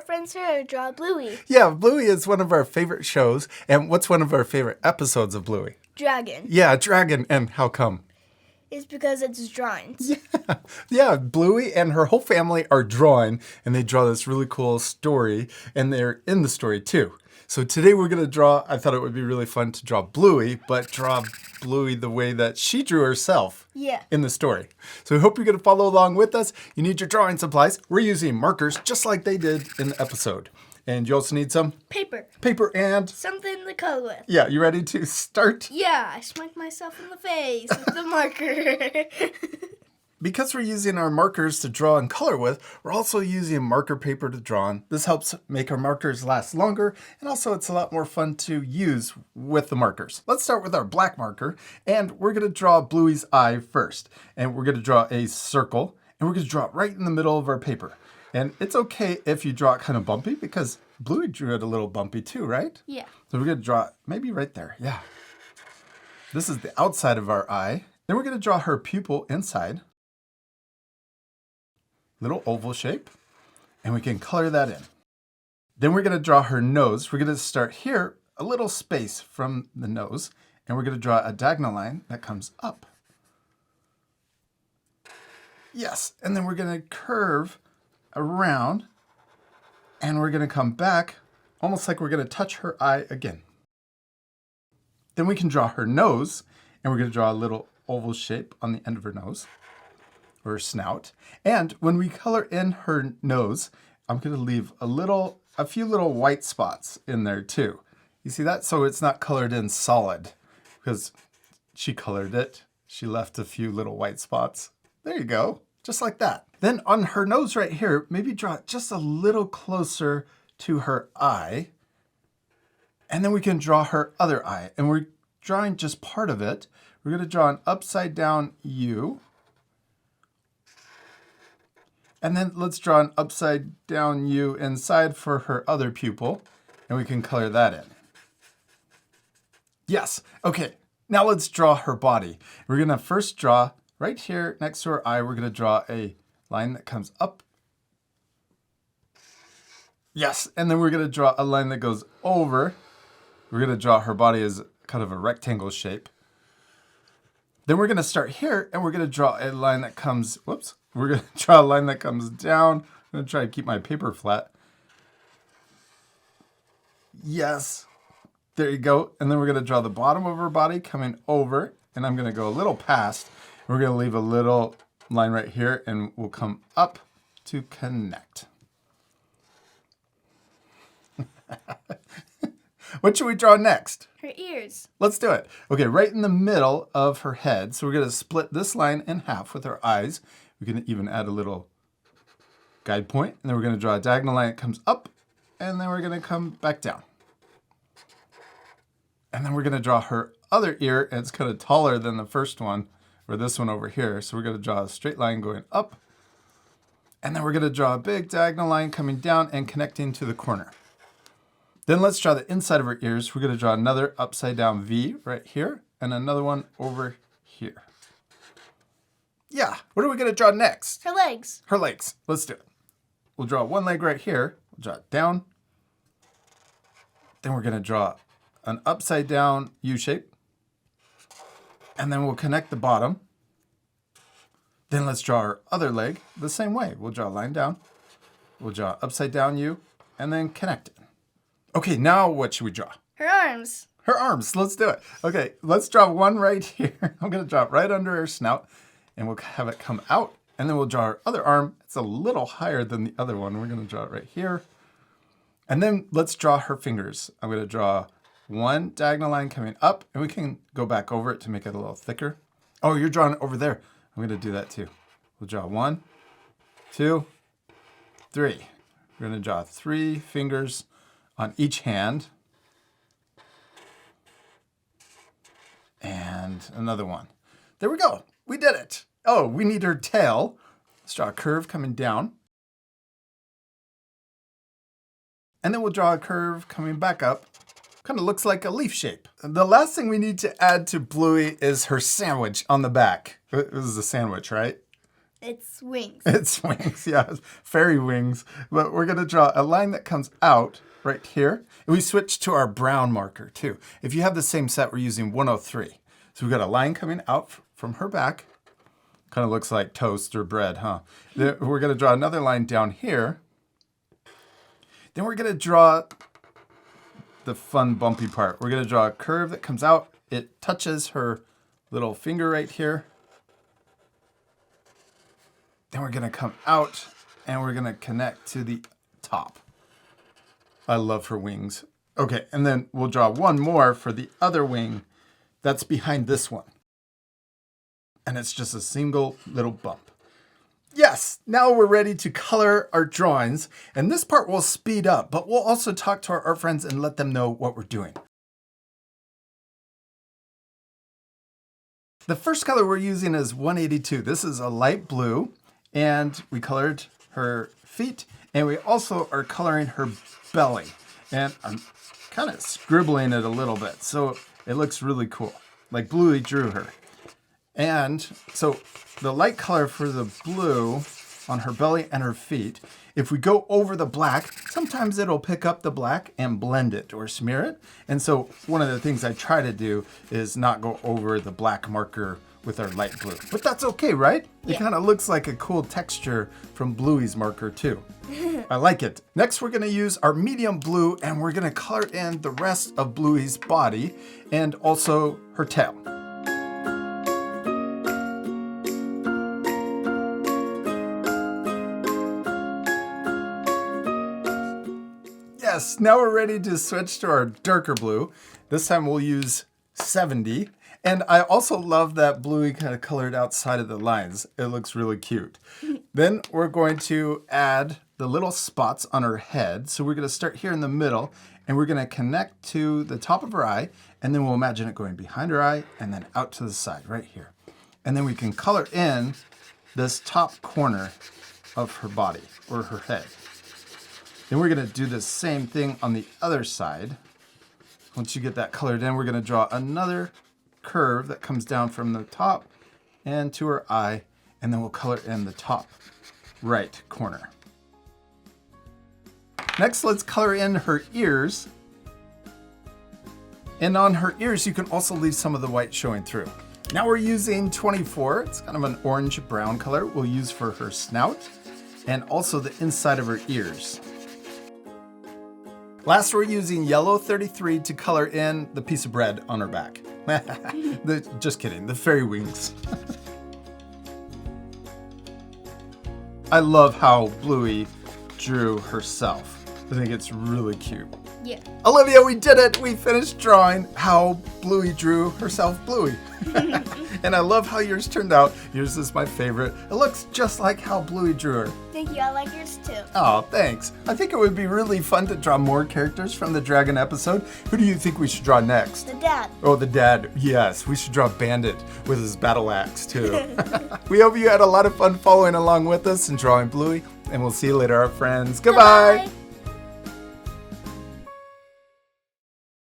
our friends here to draw Bluey. Yeah, Bluey is one of our favorite shows. And what's one of our favorite episodes of Bluey? Dragon. Yeah, Dragon. And how come? It's because it's drawings. Yeah, Bluey and her whole family are drawing, and they draw this really cool story, and they're in the story too. So today we're going to draw, I thought it would be really fun to draw Bluey, but draw Bluey the way that she drew herself in the story. So we hope you're going to follow along with us. You need your drawing supplies. We're using markers just like they did in the episode. And you also need some? Paper. Paper and? Something to color with. Yeah, you ready to start? Yeah, I smacked myself in the face with the marker. Because we're using our markers to draw and color with, we're also using marker paper to draw on. This helps make our markers last longer, and also it's a lot more fun to use with the markers. Let's start with our black marker, and we're going to draw Bluey's eye first. And we're going to draw a circle, and we're going to draw it right in the middle of our paper. And it's okay if you draw it kind of bumpy, because Bluey drew it a little bumpy too, right? Yeah. So we're going to draw it maybe right there, yeah. This is the outside of our eye. Then we're going to draw her pupil inside. Little oval shape, and we can color that in. Then we're going to draw her nose. We're going to start here, a little space from the nose, and we're going to draw a diagonal line that comes up. Yes, and then we're going to curve around, and we're going to come back, almost like we're going to touch her eye again. Then we can draw her nose, and we're going to draw a little oval shape on the end of her nose. Or snout. And when we color in her nose, I'm going to leave a few little white spots in there too. You see that? So it's not colored in solid because she colored it. She left a few little white spots. There you go. Just like that. Then on her nose right here, maybe draw it just a little closer to her eye. And then we can draw her other eye. And we're drawing just part of it. We're going to draw an upside down U. And then let's draw an upside down U inside for her other pupil, and we can color that in. Yes, okay, now let's draw her body. We're gonna first draw right here next to her eye, we're gonna draw a line that comes up. Yes, and then we're gonna draw a line that goes over. We're gonna draw her body as kind of a rectangle shape. Then we're gonna start here, and we're gonna draw a line that comes, we're going to draw a line that comes down. I'm going to try to keep my paper flat. Yes. There you go. And then we're going to draw the bottom of her body coming over. And I'm going to go a little past. We're going to leave a little line right here. And we'll come up to connect. What should we draw next? Her ears. Let's do it. Okay, right in the middle of her head. So we're going to split this line in half with our eyes. We can even add a little guide point, and then we're going to draw a diagonal line that comes up, and then we're going to come back down. And then we're going to draw her other ear, and it's kind of taller than the first one, or this one over here. So we're going to draw a straight line going up, and then we're going to draw a big diagonal line coming down and connecting to the corner. Then let's draw the inside of her ears. We're going to draw another upside down V right here, and another one over here. Yeah, what are we going to draw next? Her legs. Her legs. Let's do it. We'll draw one leg right here. We'll draw it down. Then we're going to draw an upside down U shape. And then we'll connect the bottom. Then let's draw our other leg the same way. We'll draw a line down. We'll draw upside down U and then connect it. Okay, now what should we draw? Her arms. Her arms. Let's do it. Okay, let's draw one right here. I'm going to draw it right under her snout. And we'll have it come out, and then we'll draw our other arm. It's a little higher than the other one. We're going to draw it right here. And then let's draw her fingers. I'm going to draw one diagonal line coming up, and we can go back over it to make it a little thicker. Oh, you're drawing it over there. I'm going to do that too. We'll draw 1, 2, 3. We're going to draw 3 fingers on each hand. And another one. There we go. We did it. Oh, we need her tail. Let's draw a curve coming down. And then we'll draw a curve coming back up. Kind of looks like a leaf shape. The last thing we need to add to Bluey is her sandwich on the back. This is a sandwich, right? It's wings. It's wings, yeah. Fairy wings. But we're going to draw a line that comes out right here. And we switch to our brown marker too. If you have the same set, we're using 103. So we've got a line coming out from her back. Kind of looks like toast or bread, huh? Then we're going to draw another line down here. Then we're going to draw the fun bumpy part. We're going to draw a curve that comes out. It touches her little finger right here. Then we're going to come out and we're going to connect to the top. I love her wings. Okay, and then we'll draw one more for the other wing that's behind this one. And it's just a single little bump. Yes, now we're ready to color our drawings. And this part will speed up, but we'll also talk to our art friends and let them know what we're doing. The first color we're using is 182. This is a light blue. And we colored her feet, and we also are coloring her belly. And I'm kind of scribbling it a little bit, so it looks really cool, like Bluey drew her. And so the light color for the blue on her belly and her feet, if we go over the black, sometimes it'll pick up the black and blend it or smear it. And so one of the things I try to do is not go over the black marker with our light blue. But that's okay, right? It kind of looks like a cool texture from Bluey's marker too. I like it. Next, we're going to use our medium blue and we're going to color in the rest of Bluey's body and also her tail. Yes, now we're ready to switch to our darker blue. This time we'll use 70. And I also love that Bluey kind of colored outside of the lines. It looks really cute. Then we're going to add the little spots on her head. So we're going to start here in the middle and we're going to connect to the top of her eye. And then we'll imagine it going behind her eye and then out to the side right here. And then we can color in this top corner of her body or her head. Then we're going to do the same thing on the other side. Once you get that colored in, we're going to draw another curve that comes down from the top and to her eye, and then we'll color in the top right corner. Next, let's color in her ears. And on her ears, you can also leave some of the white showing through. Now we're using 24. It's kind of an orange-brown color we'll use for her snout and also the inside of her ears. Last, we're using yellow 33 to color in the piece of bread on her back. Just kidding, the fairy wings. I love how Bluey drew herself. I think it's really cute. Yeah. Olivia, we did it! We finished drawing how Bluey drew herself Bluey. And I love how yours turned out. Yours is my favorite. It looks just like how Bluey drew her. Thank you. I like yours too. Oh, thanks. I think it would be really fun to draw more characters from the dragon episode. Who do you think we should draw next? The dad. Oh, the dad. Yes, we should draw Bandit with his battle axe too. We hope you had a lot of fun following along with us and drawing Bluey. And we'll see you later, our friends. Goodbye. Bye.